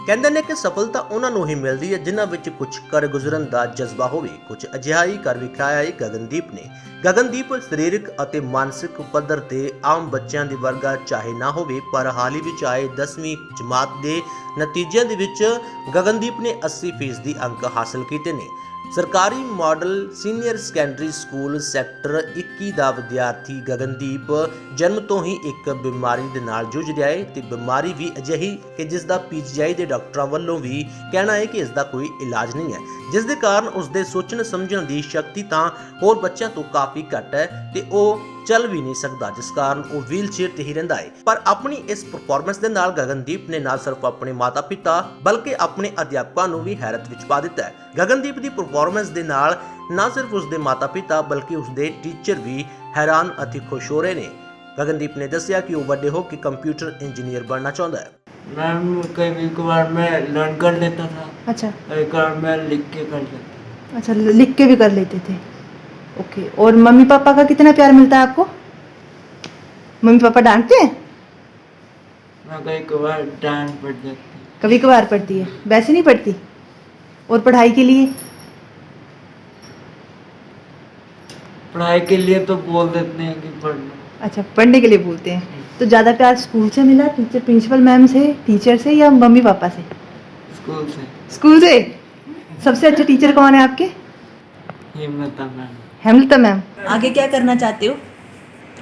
ਕਹਿੰਦੇ ਨੇ ਕਿ ਸਫਲਤਾ ਉਹਨਾਂ ਨੂੰ ਹੀ ਮਿਲਦੀ ਹੈ ਜਿਨ੍ਹਾਂ ਵਿੱਚ ਕੁਝ ਕਰ ਗੁਜ਼ਰਨ ਦਾ ਜਜ਼ਬਾ ਹੋਵੇ। ਕੁਝ ਅਜਿਹਾ ਹੀ ਕਰ ਵਿਖਾਇਆ ਹੈ ਗਗਨਦੀਪ ਨੇ। ਗਗਨਦੀਪ ਸਰੀਰਕ ਅਤੇ ਮਾਨਸਿਕ ਪੱਧਰ ਤੇ ਆਮ ਬੱਚਿਆਂ ਦੇ ਵਰਗਾ ਚਾਹੇ ਨਾ ਹੋਵੇ, ਪਰ ਹਾਲ ਹੀ ਵਿੱਚ ਆਏ 10ਵੀਂ ਜਮਾਤ ਦੇ ਨਤੀਜਿਆਂ ਦੇ ਵਿੱਚ ਗਗਨਦੀਪ ਨੇ 80% ਅੰਕ ਹਾਸਲ ਕੀਤੇ ਨੇ। ਸਰਕਾਰੀ model senior secondary school sector 21 ਦਾ ਵਿਦਿਆਰਥੀ ਗਗਨਦੀਪ ਜਨਮ ਤੋਂ ਹੀ ਇੱਕ ਬਿਮਾਰੀ ਦੇ ਨਾਲ ਜੂਝ ਰਿਹਾ ਹੈ ਤੇ ਬਿਮਾਰੀ ਵੀ ਅਜਿਹੀ ਕਿ ਜਿਸ ਦਾ ਪੀਜੀਆਈ ਦੇ ਡਾਕਟਰਾਂ ਵੱਲੋਂ ਵੀ ਕਹਿਣਾ ਹੈ ਕਿ ਇਸ ਦਾ ਕੋਈ ਇਲਾਜ ਨਹੀਂ ਹੈ, ਜਿਸ ਦੇ ਕਾਰਨ ਉਸ ਦੇ ਸੋਚਣ ਸਮਝਣ ਦੀ ਸ਼ਕਤੀ ਤਾਂ ਹੋਰ ਬੱਚਿਆਂ ਤੋਂ ਕਾਫੀ ਘੱਟ ਹੈ ਤੇ ਉਹ ਚੱਲ ਵੀ ਨਹੀਂ ਸਕਦਾ, ਜਿਸ ਕਾਰਨ ਉਹ ਵੀਲਚੇਅਰ ਤੇ ਹੀ ਰਹਿੰਦਾ ਹੈ। ਪਰ ਆਪਣੀ ਇਸ ਪਰਫਾਰਮੈਂਸ ਦੇ ਨਾਲ ਗਗਨਦੀਪ ਨੇ ਨਾ ਸਿਰਫ ਆਪਣੇ ਮਾਤਾ-ਪਿਤਾ ਬਲਕਿ ਆਪਣੇ ਅਧਿਆਪਕਾਂ ਨੂੰ ਵੀ ਹੈਰਤ ਵਿੱਚ ਪਾ ਦਿੱਤਾ ਹੈ। ਗਗਨਦੀਪ ਦੀ ਪਰਫਾਰਮੈਂਸ ਦੇ ਨਾਲ ਨਾ ਸਿਰਫ ਉਸ ਦੇ ਮਾਤਾ-ਪਿਤਾ ਬਲਕਿ ਉਸ ਦੇ ਟੀਚਰ ਵੀ ਹੈਰਾਨ ਅਤੇ ਖੁਸ਼ ਹੋ ਰਹੇ ਨੇ। ਗਗਨਦੀਪ ਨੇ ਦੱਸਿਆ ਕਿ ਉਹ ਵੱਡੇ ਹੋ ਕੇ ਕੰਪਿਊਟਰ ਇੰਜੀਨੀਅਰ ਬਣਨਾ ਚਾਹੁੰਦਾ ਹੈ। मैम कई बार मैं लर्न कर लेता था, अच्छा कई बार मैं लिख के कर लेता। अच्छा, लिख के भी कर लेते थे। ओके, और मम्मी पापा का कितना प्यार मिलता है आपको? मम्मी पापा डांटते हैं? मैं कई बार डांट पड़ जाती। कभी कभार पड़ती है, वैसे नहीं पड़ती। और पढ़ाई के लिए? पढ़ाई के लिए तो बोल देते हैं कि पढ़ लो। अच्छा, पढ़ने के लिए बोलते हैं। तो ज़्यादा प्यार स्कूल से मिला, टीचर प्रिंसिपल मैम से, टीचर से, या मम्मी पापा से? स्कूल से। स्कूल से। सबसे अच्छे टीचर कौन है आपके? हिम्मता मैम। हेमलता मैम। आगे क्या करना चाहते हो?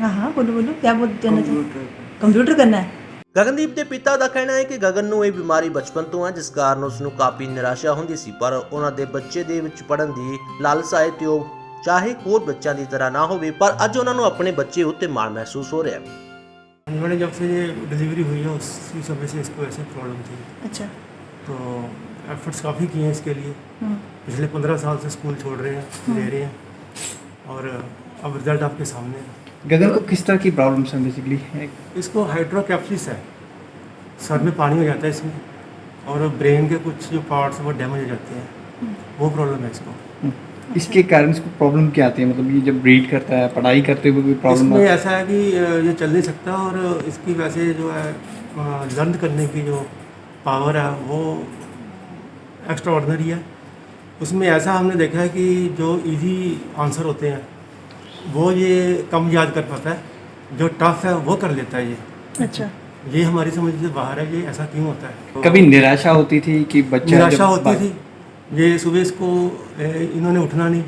हाँ हाँ, बोलो बोलो, क्या बोल जाना चाहते हो? कंप्यूटर करना है। ਗਗਨਦੀਪ ਦੇ ਪਿਤਾ ਦਾ ਕਹਿਣਾ ਹੈ ਕਿ ਗਗਨ ਨੂੰ ਇਹ ਬਿਮਾਰੀ ਬਚਪਨ ਤੋਂ ਹੈ, ਜਿਸ ਕਾਰਨ ਉਸ ਨੂੰ ਕਾਫੀ ਨਿਰਾਸ਼ਾ ਹੁੰਦੀ ਸੀ, ਪਰ ਉਹਨਾਂ ਦੇ ਬੱਚੇ ਦੇ ਵਿੱਚ ਪੜ੍ਹਨ ਦੀ ਲਾਲਸਾ ਹੈ ਤੇ ਉਹ ਚਾਹੇ ਹੋਰ ਬੱਚਿਆਂ ਦੀ ਤਰ੍ਹਾਂ ਨਾ ਹੋਵੇ, ਪਰ ਅੱਜ ਉਹਨਾਂ ਨੂੰ ਆਪਣੇ ਬੱਚੇ ਉੱਤੇ ਮਾਣ ਮਹਿਸੂਸ ਹੋ ਰਿਹਾ ਹੈ। मैंने जब से ये डिलीवरी हुई है उसी समय से इसको ऐसे प्रॉब्लम थी, अच्छा। तो एफर्ट्स काफ़ी किए हैं इसके लिए। पिछले 15 साल से स्कूल छोड़ रहे हैं, ले रहे हैं, और अब रिजल्ट आपके सामने है। गगन को किस तरह की प्रॉब्लम्स हैं बेसिकली? इसको हाइड्रोकेफ्लिस है, सर में पानी हो जाता है इसमें, और ब्रेन के कुछ जो पार्ट्स हैं वो डैमेज हो जाते हैं, वो प्रॉब्लम है इसको। इसके कारण इसको प्रॉब्लम क्या आती है? मतलब ये जब ब्रीड करता है, पढ़ाई करते हुए भी प्रॉब्लम इसमें ऐसा है कि ये चल नहीं सकता, और इसकी वैसे जो है लर्न करने की जो पावर है वो एक्स्ट्रा ऑर्डिनरी है। उसमें ऐसा हमने देखा है कि जो इजी आंसर होते हैं वो ये कम याद कर पाता है, जो टफ है वो कर लेता है ये। अच्छा, ये हमारी समझ से बाहर है, ये ऐसा क्यों होता है? कभी निराशा होती थी कि बच्चा निराशा होती थी, ये सुबह इसको इन्होंने उठना नहीं,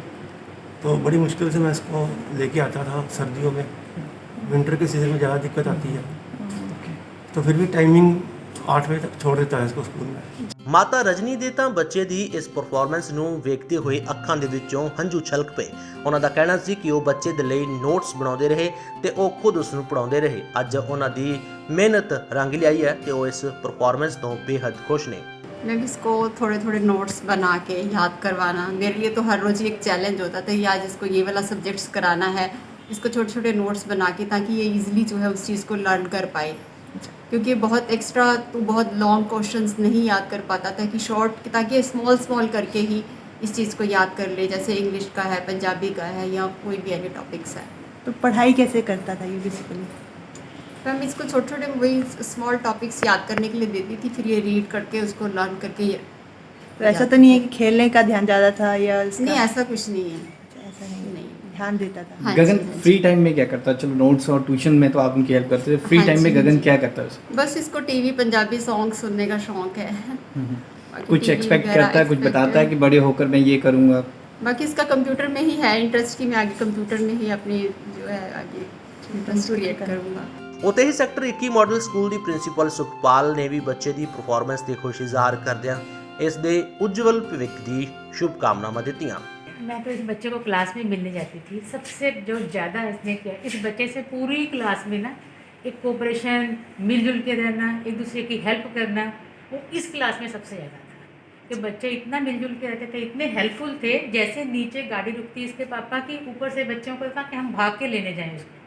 तो बड़ी मुश्किल से मैं इसको लेके आता था सर्दियों में। विंटर के सीज़न में ज़्यादा दिक्कत आती है, तो फिर भी टाइमिंग 8 बजे तक छोड़ देता है इसको स्कूल में। ਮਾਤਾ ਰਜਨੀ ਦੇ ਤਾਂ ਬੱਚੇ ਦੀ ਇਸ ਪਰਫਾਰਮੈਂਸ ਨੂੰ ਵੇਖਦੇ ਹੋਏ ਅੱਖਾਂ ਦੇ ਵਿੱਚੋਂ ਹੰਝੂ ਛਲਕ ਪਏ। ਉਹਨਾਂ ਦਾ ਕਹਿਣਾ ਸੀ ਕਿ ਉਹ ਬੱਚੇ ਦੇ ਲਈ ਨੋਟਸ ਬਣਾਉਂਦੇ ਰਹੇ ਤੇ ਉਹ ਖੁਦ ਉਸ ਨੂੰ ਪੜਾਉਂਦੇ ਰਹੇ। ਅੱਜ ਉਹਨਾਂ ਦੀ ਮਿਹਨਤ ਰੰਗ ਲਿਆਈ ਹੈ ਤੇ ਉਹ ਇਸ ਪਰਫਾਰਮੈਂਸ ਤੋਂ ਬੇहद खुश ਨੇ। मैं भी इसको थोड़े थोड़े नोट्स बना के याद करवाना, मेरे लिए तो हर रोज़ ही एक चैलेंज होता था कि आज इसको ये वाला सब्जेक्ट्स कराना है, इसको छोटे छोटे नोट्स बना के, ताकि ये इजीली जो है उस चीज़ को लर्न कर पाए। क्योंकि बहुत एक्स्ट्रा तो बहुत लॉन्ग क्वेश्चंस नहीं याद कर पाता था, कि शॉर्ट, ताकि स्मॉल स्मॉल करके ही इस चीज़ को याद कर ले, जैसे इंग्लिश का है, पंजाबी का है, या कोई भी ऐसे टॉपिक्स है। तो पढ़ाई कैसे करता था ये बेसिकली? मैम इसको छोटे छोटे वही स्मॉल टॉपिक्स याद करने के लिए देती थी, फिर ये रीड करके उसको लर्न करके ये। तो ऐसा तो नहीं है कि खेलने का ध्यान ज़्यादा था या नहीं, ऐसा कुछ नहीं है, ऐसा नहीं, नहीं। ध्यान देता था। हाँ गगन जी, हाँ फ्री जी। टाइम में क्या करता है? चलो नोट्स और ट्यूशन में तो आप उनकी हेल्प करते थे, फ्री हाँ टाइम में जी, गगन जी। क्या करता है? बस इसको टीवी पंजाबी सॉन्ग सुनने का शौक है। बाकी कुछ TV एक्सपेक्ट वगैरह करता है, कुछ expect बताता है कि बड़े होकर मैं ये करूँगा? बाकी इसका कंप्यूटर में ही है इंटरेस्ट, कि मैं आगे कंप्यूटर में ही अपनी जो है आगे इंटरेस्ट क्रिएट करूँगा। ਉੱਥੇ ਹੀ ਸੈਕਟਰ 21 ਮਾਡਲ ਸਕੂਲ ਦੀ ਪ੍ਰਿੰਸੀਪਲ ਸੁਖਪਾਲ ਨੇ ਵੀ ਬੱਚੇ ਦੀ ਪਰਫਾਰਮੈਂਸ ਤੇ ਖੁਸ਼ੀ ਜ਼ਾਹਰ ਕਰਦਿਆਂ ਇਸ ਦੇ ਉਜਵਲ ਭਵਿੱਖ ਦੀ ਸ਼ੁਭਕਾਮਨਾਵਾਂ ਦਿੱਤੀਆਂ। मैं तो इस बच्चे को क्लास में मिलने जाती थी। सबसे जो ज़्यादा इसने किया, इस बच्चे से पूरी क्लास में ना एक कोऑपरेशन, मिलजुल के रहना, एक दूसरे की हेल्प करना, वो इस क्लास में सबसे ज़्यादा था। कि बच्चे इतना मिलजुल के रहते थे, इतने हेल्पफुल थे। जैसे नीचे गाड़ी रुकती इसके पापा की, ऊपर से बच्चों को कहा कि हम भाग के लेने जाएँ उसको,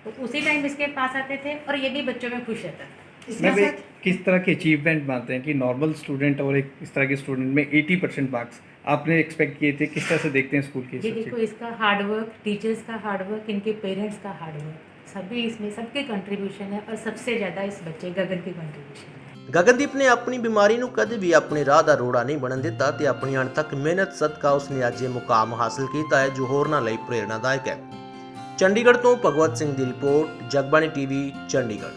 तो उसी टाइम इसके पास आते थे, और ये भी बच्चों में खुश रहता था। इसके मैं साथ किस तरह के अचीवमेंट मानते हैं कि नॉर्मल स्टूडेंट और एक इस तरह के स्टूडेंट में 80% मार्क्स आपने एक्सपेक्ट किए थे? किस तरह से देखते हैं स्कूल के ये देखो, इसका हार्डवर्क, टीचर्स का हार्डवर्क, इनके पेरेंट्स का हार्डवर्क, सभी इसमें सबके कंट्रीब्यूशन है, और सबसे ज़्यादा इस बच्चे गगन की कंट्रीब्यूशन है। ਗਗਨਦੀਪ ਨੇ ਆਪਣੀ ਬਿਮਾਰੀ ਨੂੰ ਕਦੇ ਵੀ ਆਪਣੇ ਰਾਹ ਦਾ ਰੋੜਾ ਨਹੀਂ ਬਣਨ ਦਿੱਤਾ ਤੇ ਆਪਣੀ ਅਣਥੱਕ ਮਿਹਨਤ ਸਦਕਾ ਉਸਨੇ ਅੱਜ ਇਹ ਮੁਕਾਮ ਹਾਸਲ ਕੀਤਾ ਹੈ ਜੋ ਹੋਰਨਾਂ ਲਈ ਪ੍ਰੇਰਨਾਦਾਇਕ ਹੈ। ਚੰਡੀਗੜ੍ਹ ਤੋਂ ਭਗਵਤ ਸਿੰਘ ਦੀ ਰਿਪੋਰਟ, ਜਗਬਾਣੀ ਟੀਵੀ ਚੰਡੀਗੜ੍ਹ।